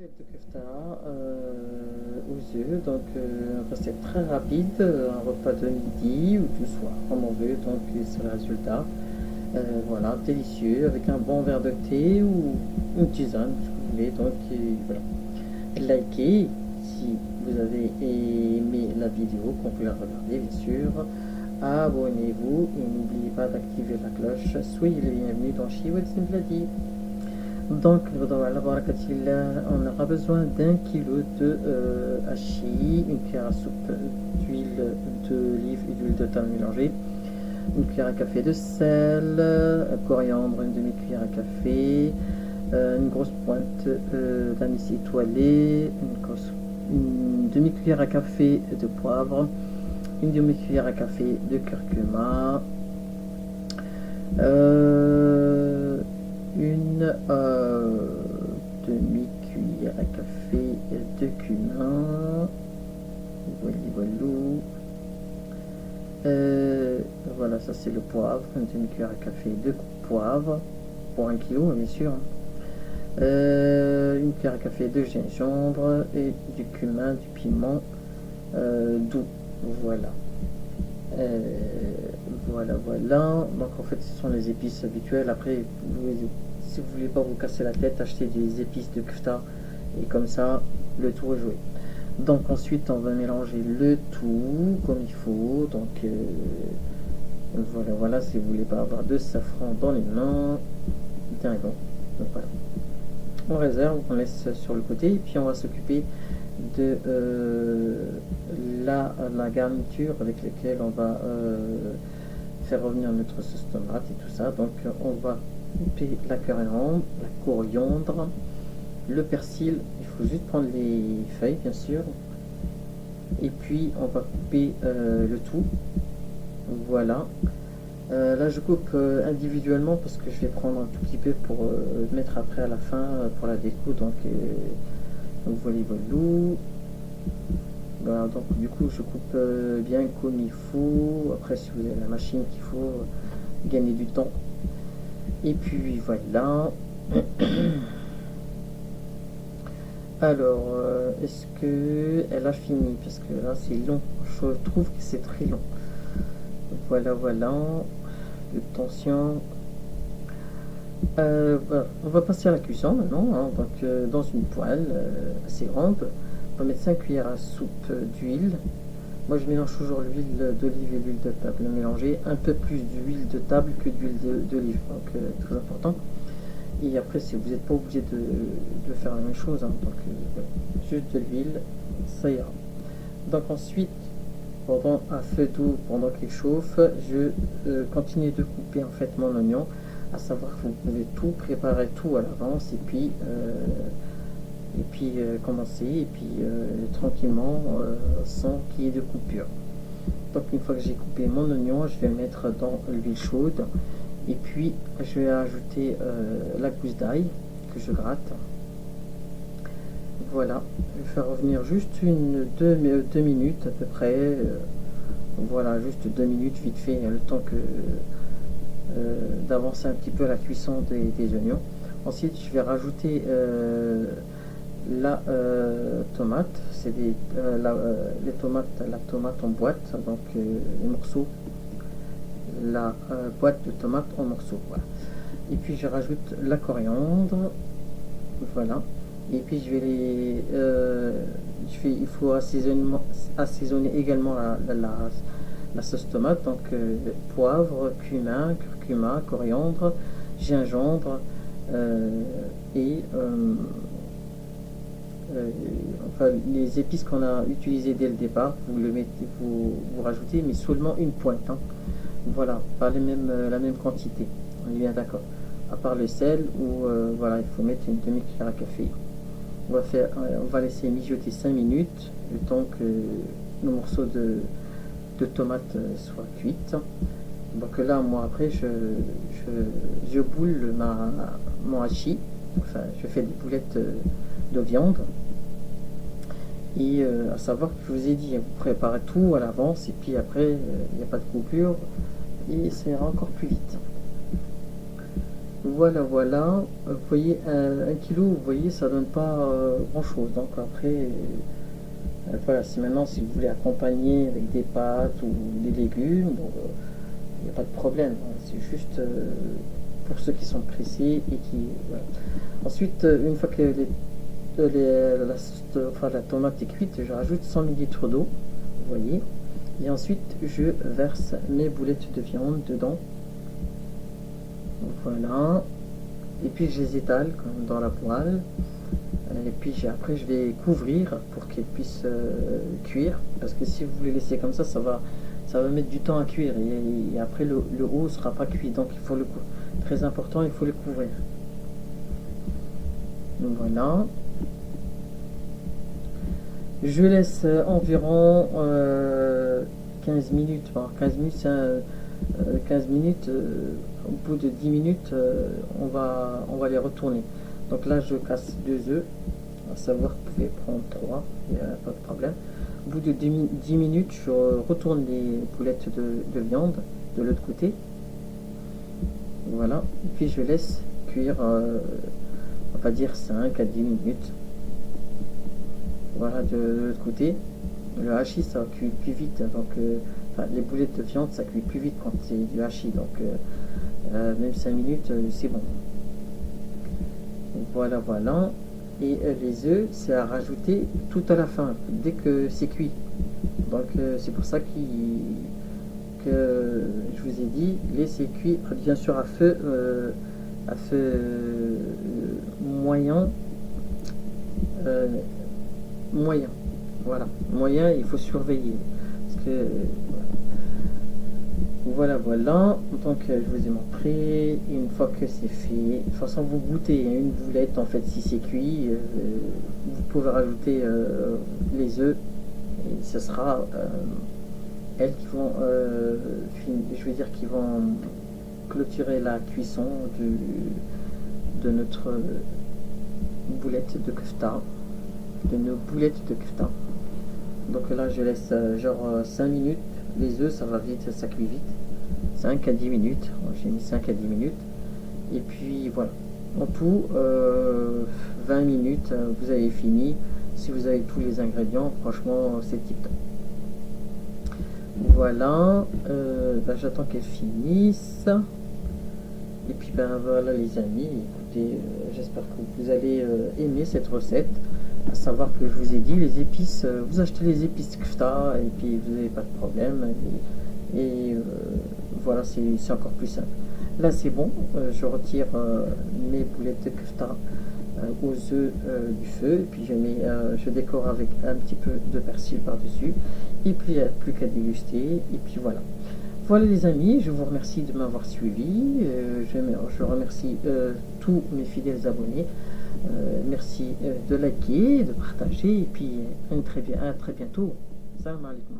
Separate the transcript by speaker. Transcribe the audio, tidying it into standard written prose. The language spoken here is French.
Speaker 1: de kefta aux œufs, donc un recette très rapide, un repas de midi ou du soir, comme on veut, donc c'est le résultat. Voilà, délicieux, avec un bon verre de thé ou une tisane, ce que vous voulez, donc voilà. Likez si vous avez aimé la vidéo, qu'on peut la regarder bien sûr. Abonnez-vous et n'oubliez pas d'activer la cloche. Soyez les bienvenus dans Shiwad Simpladi. Donc, on aura besoin d'1 kilo de hachis, une cuillère à soupe d'huile d'olive et d'huile de table mélangée, une cuillère à café de sel, coriandre, une demi-cuillère à café, une grosse pointe d'anis étoilé, une demi-cuillère à café de poivre, une demi-cuillère à café de curcuma, une demi-cuillère à café de cumin. Voilà, ça c'est le poivre, une demi-cuillère à café de poivre, pour 1 kilo bien sûr. Une cuillère à café de gingembre et du cumin, du piment doux. Voilà. Voilà. Donc en fait, ce sont les épices habituelles. Après, si vous voulez pas vous casser la tête, achetez des épices de kefta et comme ça, le tour est joué. Donc ensuite, on va mélanger le tout comme il faut. Donc voilà. Si vous voulez pas avoir de safran dans les mains, bien bon. Donc voilà. On réserve, on laisse sur le côté et puis on va s'occuper de la garniture avec laquelle on va faire revenir notre sauce tomate et tout ça. Donc on va couper la coriandre, le persil, il faut juste prendre les feuilles bien sûr, et puis on va couper le tout. Voilà. Là je coupe individuellement parce que je vais prendre un tout petit peu pour mettre après à la fin pour la déco. Donc voilà. Voilà, donc du coup je coupe bien comme il faut. Après, si vous avez la machine qu'il faut, gagner du temps. Et puis voilà. Alors, est-ce que elle a fini? Parce que là c'est long, je trouve que c'est très long. Voilà. De tension. Voilà. On va passer à la cuisson maintenant, hein. Donc dans une poêle assez grande, on va mettre 5 cuillères à soupe d'huile. Moi je mélange toujours l'huile d'olive et l'huile de table mélangée, un peu plus d'huile de table que d'huile d'olive, donc très important. Et après, si vous n'êtes pas obligé de faire la même chose, hein. Donc voilà. Juste de l'huile, ça ira. Donc ensuite, pendant un feu doux, pendant qu'il chauffe, je continue de couper en fait mon oignon. À savoir que vous pouvez tout préparer tout à l'avance et puis commencer et puis tranquillement sans qu'il y ait de coupure. Donc une fois que j'ai coupé mon oignon, je vais le mettre dans l'huile chaude et puis je vais ajouter la gousse d'ail que je gratte. Voilà, je vais faire revenir juste deux minutes à peu près. Voilà, juste 2 minutes vite fait, le temps que d'avancer un petit peu la cuisson des oignons. Ensuite, je vais rajouter la tomate. C'est les tomates, la tomate en boîte, donc les morceaux, la boîte de tomates en morceaux. Voilà. Et puis je rajoute la coriandre. Voilà. Et puis je vais il faut assaisonner également la sauce tomate, donc poivre, cumin, curcuma, coriandre, gingembre et enfin les épices qu'on a utilisées dès le départ, vous rajoutez, mais seulement une pointe, hein. Voilà, pas la même quantité, on est bien d'accord. À part le sel où voilà, il faut mettre une demi-cuillère à café. On va laisser mijoter 5 minutes, le temps que nos morceaux de tomates soient cuites. Donc là, moi après, je boule mon hachis. Enfin, je fais des boulettes de viande. Et à savoir que je vous ai dit, vous préparez tout à l'avance et puis après, il n'y a pas de coupure et ça ira encore plus vite. Voilà, voilà. Vous voyez, 1 kilo, vous voyez, ça donne pas grand-chose. Donc après, voilà, si maintenant, si vous voulez accompagner avec des pâtes ou des légumes, bon, il n'y a pas de problème, hein. C'est juste pour ceux qui sont pressés et qui... Voilà. Ensuite, une fois que enfin, la tomate est cuite, je rajoute 100 millilitres d'eau, vous voyez. Et ensuite, je verse mes boulettes de viande dedans. Voilà. Et puis, je les étale comme dans la poêle. Et puis après, je vais couvrir pour qu'elles puissent cuire. Parce que si vous les laissez comme ça va mettre du temps à cuire. Et après, le haut ne sera pas cuit. Donc, il faut très important, il faut le couvrir. Donc, voilà. Je laisse environ 15 minutes. Bon, 15 minutes, 15 minutes, au bout de 10 minutes, on va les retourner. Donc là, je casse 2 œufs, à savoir que vous pouvez prendre 3, il n'y a pas de problème. Au bout de 10 minutes, je retourne les boulettes de viande de l'autre côté. Voilà, et puis je laisse cuire, on va dire 5 à 10 minutes. Voilà, de l'autre côté. Le hachis, ça cuit plus vite, donc enfin, les boulettes de viande, ça cuit plus vite quand c'est du hachis, donc même 5 minutes, c'est bon. Voilà, voilà. Et les œufs, c'est à rajouter tout à la fin, dès que c'est cuit. Donc c'est pour ça que je vous ai dit, laissez cuire, bien sûr à feu moyen. Moyen, voilà. Moyen, il faut surveiller. Parce que voilà, voilà. Donc, je vous ai montré. Une fois que c'est fait, de toute façon, vous goûtez une boulette. En fait, si c'est cuit, vous pouvez rajouter les œufs. Et ce sera elles qui vont, je veux dire, qui vont clôturer la cuisson de notre boulette de kefta. De nos boulettes de kefta. Donc là, je laisse genre 5 minutes. Les œufs, ça va vite, ça cuit vite. 5 à 10 minutes. J'ai mis 5 à 10 minutes. Et puis voilà. En tout, 20 minutes, vous avez fini. Si vous avez tous les ingrédients, franchement, c'est tip top. Voilà. J'attends qu'elle finisse. Et puis ben voilà les amis. Écoutez, j'espère que vous allez aimer cette recette. À savoir que je vous ai dit, les épices, vous achetez les épices kefta et puis vous n'avez pas de problème. Et voilà, c'est encore plus simple. Là, c'est bon. Je retire mes boulettes de kefta aux œufs du feu. Et puis je décore avec un petit peu de persil par-dessus. Et puis, il n'y a plus qu'à déguster. Et puis voilà. Voilà les amis, je vous remercie de m'avoir suivi. Je remercie tous mes fidèles abonnés. Merci de liker, de partager et puis à très bientôt. Salam alaikum.